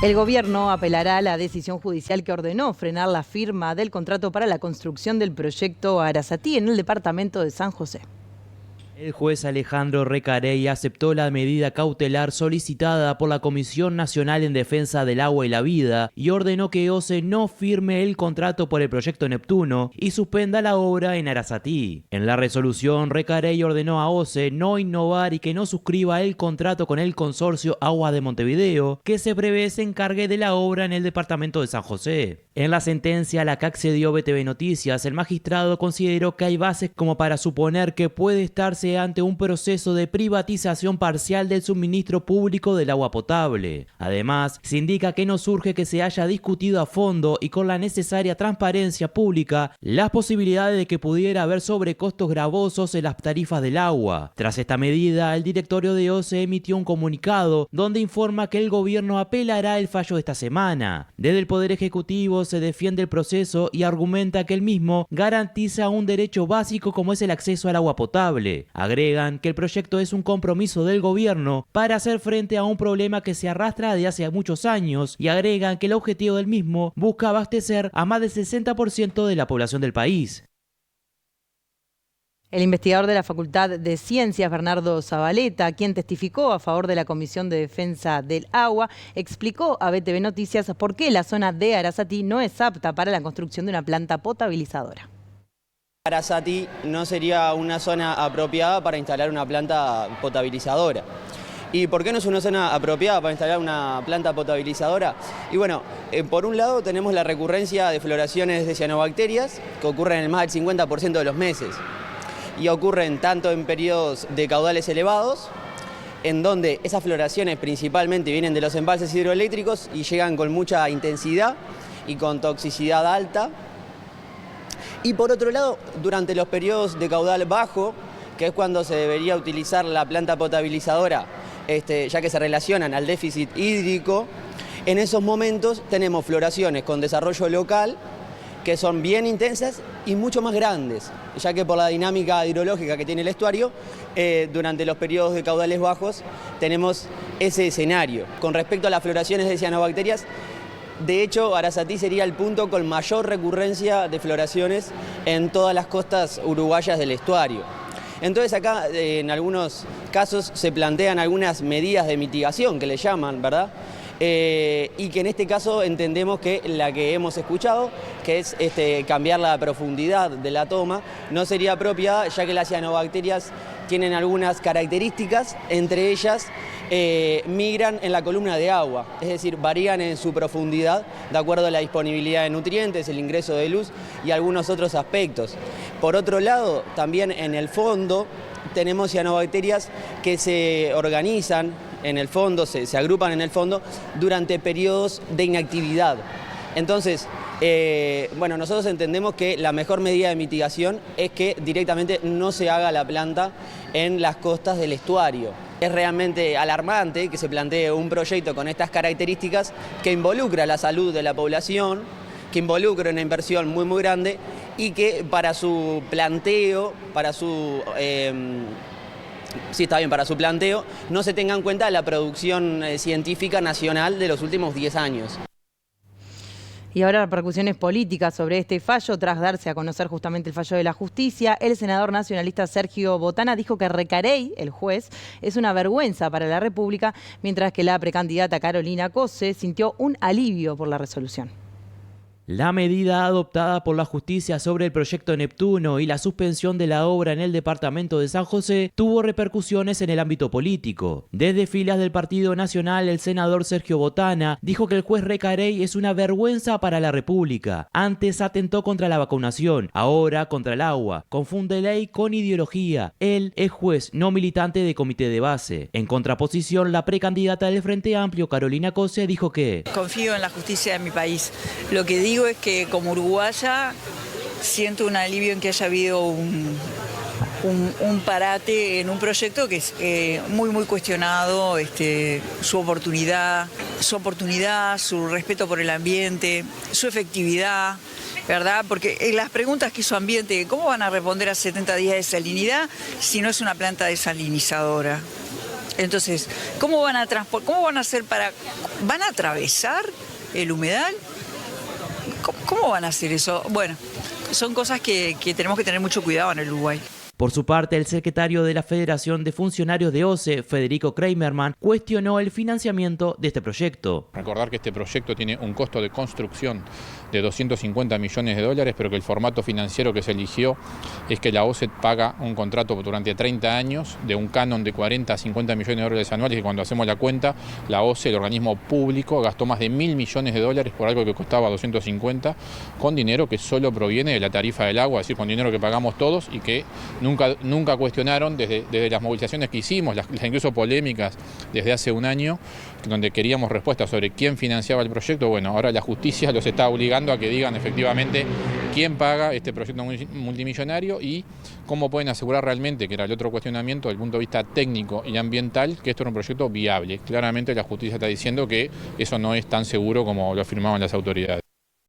El gobierno apelará a la decisión judicial que ordenó frenar la firma del contrato para la construcción del proyecto Arasatí en el departamento de San José. El juez Alejandro Recarey aceptó la medida cautelar solicitada por la Comisión Nacional en Defensa del Agua y la Vida y ordenó que OCE no firme el contrato por el proyecto Neptuno y suspenda la obra en Arasatí. En la resolución, Recarey ordenó a OCE no innovar y que no suscriba el contrato con el consorcio Aguas de Montevideo, que se prevé se encargue de la obra en el departamento de San José. En la sentencia a la que accedió BTV Noticias, el magistrado consideró que hay bases como para suponer que puede estarse ante un proceso de privatización parcial del suministro público del agua potable. Además, se indica que no surge que se haya discutido a fondo y con la necesaria transparencia pública las posibilidades de que pudiera haber sobrecostos gravosos en las tarifas del agua. Tras esta medida, el directorio de OCE emitió un comunicado donde informa que el gobierno apelará el fallo de esta semana. Desde el Poder Ejecutivo se defiende el proceso y argumenta que el mismo garantiza un derecho básico como es el acceso al agua potable. Agregan que el proyecto es un compromiso del gobierno para hacer frente a un problema que se arrastra de hace muchos años y agregan que el objetivo del mismo busca abastecer a más del 60% de la población del país. El investigador de la Facultad de Ciencias, Bernardo Zabaleta, quien testificó a favor de la Comisión de Defensa del Agua, explicó a BTV Noticias por qué la zona de Arasatí no es apta para la construcción de una planta potabilizadora. Arasatí no sería una zona apropiada para instalar una planta potabilizadora. ¿Y por qué no es una zona apropiada para instalar una planta potabilizadora? Y bueno, por un lado tenemos la recurrencia de floraciones de cianobacterias que ocurren en más del 50% de los meses. Y ocurren tanto en periodos de caudales elevados, en donde esas floraciones principalmente vienen de los embalses hidroeléctricos y llegan con mucha intensidad y con toxicidad alta. Y por otro lado, durante los periodos de caudal bajo, que es cuando se debería utilizar la planta potabilizadora, ya que se relacionan al déficit hídrico, en esos momentos tenemos floraciones con desarrollo local que son bien intensas y mucho más grandes, ya que por la dinámica hidrológica que tiene el estuario, durante los periodos de caudales bajos tenemos ese escenario. Con respecto a las floraciones de cianobacterias, de hecho, Arasatí sería el punto con mayor recurrencia de floraciones en todas las costas uruguayas del estuario. Entonces acá en algunos casos se plantean algunas medidas de mitigación que le llaman, ¿verdad? Y que en este caso entendemos que la que hemos escuchado, que es cambiar la profundidad de la toma, no sería apropiada, ya que las cianobacterias tienen algunas características, entre ellas migran en la columna de agua, es decir, varían en su profundidad de acuerdo a la disponibilidad de nutrientes, el ingreso de luz y algunos otros aspectos. Por otro lado, también en el fondo tenemos cianobacterias que se organizan en el fondo, se agrupan en el fondo durante periodos de inactividad. Entonces, bueno, nosotros entendemos que la mejor medida de mitigación es que directamente no se haga la planta en las costas del estuario. Es realmente alarmante que se plantee un proyecto con estas características que involucra la salud de la población, que involucra una inversión muy grande y que para su planteo, para su planteo, no se tenga en cuenta la producción científica nacional de los últimos 10 años. Y ahora repercusiones políticas sobre este fallo. Tras darse a conocer justamente el fallo de la justicia, el senador nacionalista Sergio Botana dijo que Recarey, el juez, es una vergüenza para la República, mientras que la precandidata Carolina Cose sintió un alivio por la resolución. La medida adoptada por la justicia sobre el proyecto Neptuno y la suspensión de la obra en el departamento de San José tuvo repercusiones en el ámbito político. Desde filas del Partido Nacional, el senador Sergio Botana dijo que el juez Recarey es una vergüenza para la República. Antes atentó contra la vacunación, ahora contra el agua. Confunde ley con ideología. Él es juez, no militante de comité de base. En contraposición, la precandidata del Frente Amplio, Carolina Cose, dijo que confío en la justicia de mi país. Lo que digo es que como uruguaya siento un alivio en que haya habido un parate en un proyecto que es muy cuestionado, su oportunidad, su respeto por el ambiente, su efectividad, ¿verdad? Porque las preguntas que hizo Ambiente, ¿cómo van a responder a 70 días de salinidad si no es una planta desalinizadora? Entonces, ¿cómo van a hacer van a atravesar el humedal? ¿Cómo van a hacer eso? Bueno, son cosas que tenemos que tener mucho cuidado en el Uruguay. Por su parte, el secretario de la Federación de Funcionarios de OCE, Federico Kramerman, cuestionó el financiamiento de este proyecto. Recordar que este proyecto tiene un costo de construcción de 250 millones de dólares, pero que el formato financiero que se eligió es que la OCE paga un contrato durante 30 años de un canon de 40 a 50 millones de dólares anuales, y cuando hacemos la cuenta, la OCE, el organismo público, gastó más de 1.000 millones de dólares por algo que costaba 250, con dinero que solo proviene de la tarifa del agua, es decir, con dinero que pagamos todos y que nunca cuestionaron desde las movilizaciones que hicimos, las incluso polémicas desde hace un año, donde queríamos respuestas sobre quién financiaba el proyecto. Bueno, ahora la justicia los está obligando a que digan efectivamente quién paga este proyecto multimillonario y cómo pueden asegurar realmente, que era el otro cuestionamiento desde el punto de vista técnico y ambiental, que esto era un proyecto viable. Claramente la justicia está diciendo que eso no es tan seguro como lo afirmaban las autoridades.